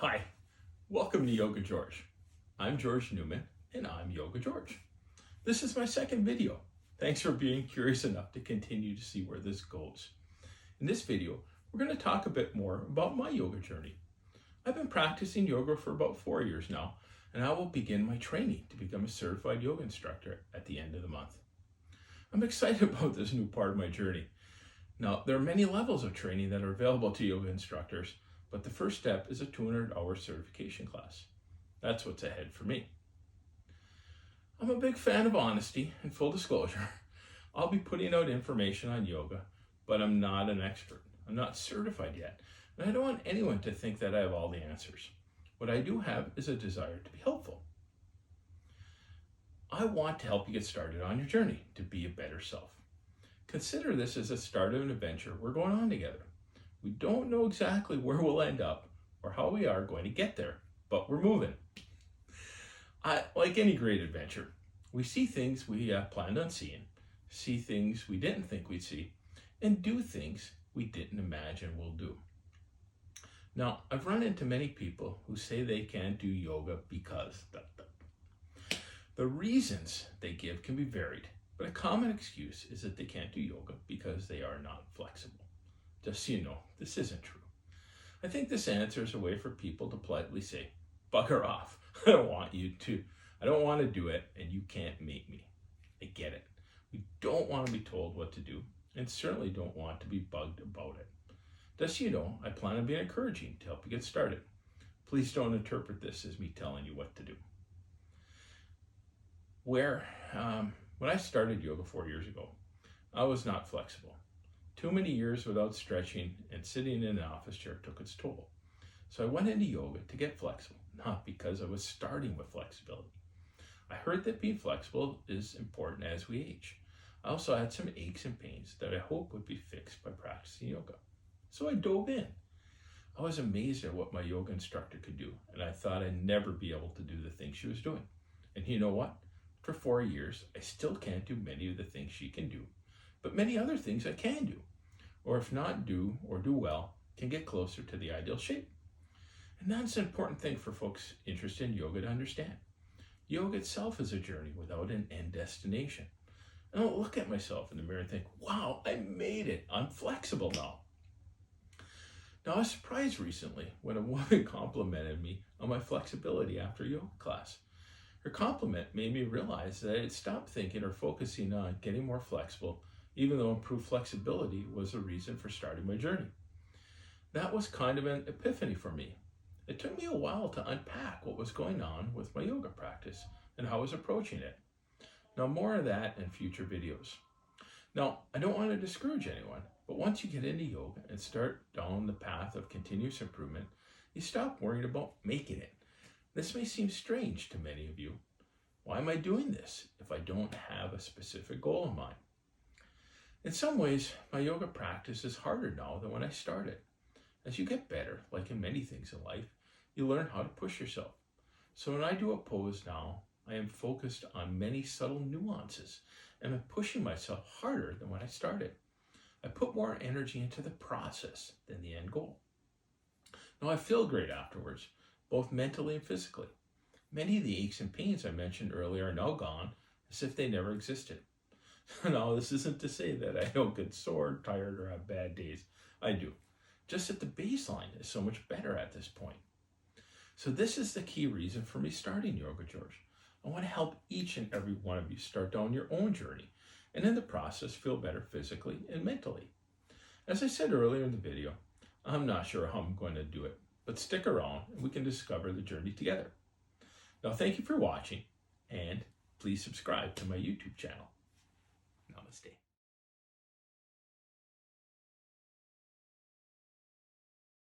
Hi, welcome to YogaGeorge. I'm George Newman and I'm YogaGeorge. This is my second video. Thanks for being curious enough to continue to see where this goes. In this video, we're going to talk a bit more about my yoga journey. I've been practicing yoga for about 4 years now, and I will begin my training to become a certified yoga instructor at the end of the month. I'm excited about this new part of my journey. Now, there are many levels of training that are available to yoga instructors, but the first step is a 200-hour certification class. That's what's ahead for me. I'm a big fan of honesty and full disclosure. I'll be putting out information on yoga, but I'm not an expert. I'm not certified yet, and I don't want anyone to think that I have all the answers. What I do have is a desire to be helpful. I want to help you get started on your journey to be a better self. Consider this as a start of an adventure we're going on together. We don't know exactly where we'll end up or how we are going to get there, but we're moving. Like any great adventure, we see things we planned on seeing, see things we didn't think we'd see, and do things we didn't imagine we'll do. Now, I've run into many people who say they can't do yoga because the reasons they give can be varied, but a common excuse is that they can't do yoga because they are not flexible. Just so you know, this isn't true. I think this answer is a way for people to politely say, bugger off. I don't want to do it, and you can't make me. I get it. We don't want to be told what to do, and certainly don't want to be bugged about it. Just so you know, I plan on being encouraging to help you get started. Please don't interpret this as me telling you what to do. When I started yoga 4 years ago, I was not flexible. Too many years without stretching and sitting in an office chair took its toll. So I went into yoga to get flexible, not because I was starting with flexibility. I heard that being flexible is important as we age. I also had some aches and pains that I hope would be fixed by practicing yoga. So I dove in. I was amazed at what my yoga instructor could do, and I thought I'd never be able to do the things she was doing. And you know what? For 4 years, I still can't do many of the things she can do, but many other things I can do, or if not do or do well, can get closer to the ideal shape. And that's an important thing for folks interested in yoga to understand. Yoga itself is a journey without an end destination. I don't look at myself in the mirror and think, wow, I made it. I'm flexible now. Now, I was surprised recently when a woman complimented me on my flexibility after a yoga class. Her compliment made me realize that I had stopped thinking or focusing on getting more flexible, even though improved flexibility was the reason for starting my journey. That was kind of an epiphany for me. It took me a while to unpack what was going on with my yoga practice and how I was approaching it. Now, more of that in future videos. Now, I don't want to discourage anyone, but once you get into yoga and start down the path of continuous improvement, you stop worrying about making it. This may seem strange to many of you. Why am I doing this if I don't have a specific goal in mind? In some ways, my yoga practice is harder now than when I started. As you get better, like in many things in life, you learn how to push yourself. So when I do a pose now, I am focused on many subtle nuances, and I'm pushing myself harder than when I started. I put more energy into the process than the end goal. Now, I feel great afterwards, both mentally and physically. Many of the aches and pains I mentioned earlier are now gone, as if they never existed. Now, this isn't to say that I don't get sore, tired, or have bad days. I do. Just that the baseline is so much better at this point. So this is the key reason for me starting YogaGeorge. I want to help each and every one of you start down your own journey, and in the process feel better physically and mentally. As I said earlier in the video, I'm not sure how I'm going to do it, but stick around and we can discover the journey together. Now, thank you for watching, and please subscribe to my YouTube channel. Namaste.